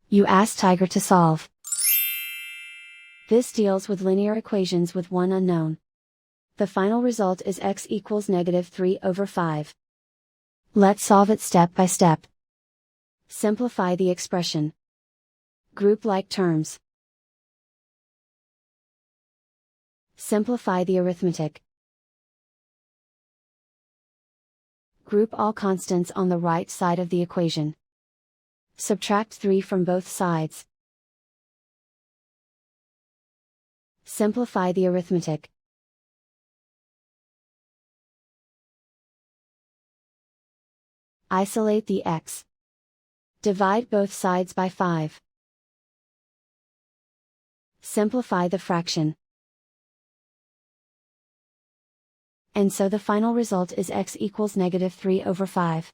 You ask Tiger to solve. This deals with linear equations with one unknown. The final result is x equals -3/5. Let's solve it step by step. Simplify the expression. Group like terms. Simplify the arithmetic. Group all constants on the right side of the equation. Subtract 3 from both sides. Simplify the arithmetic. Isolate the x. Divide both sides by 5. Simplify the fraction. And so the final result is x equals -3/5.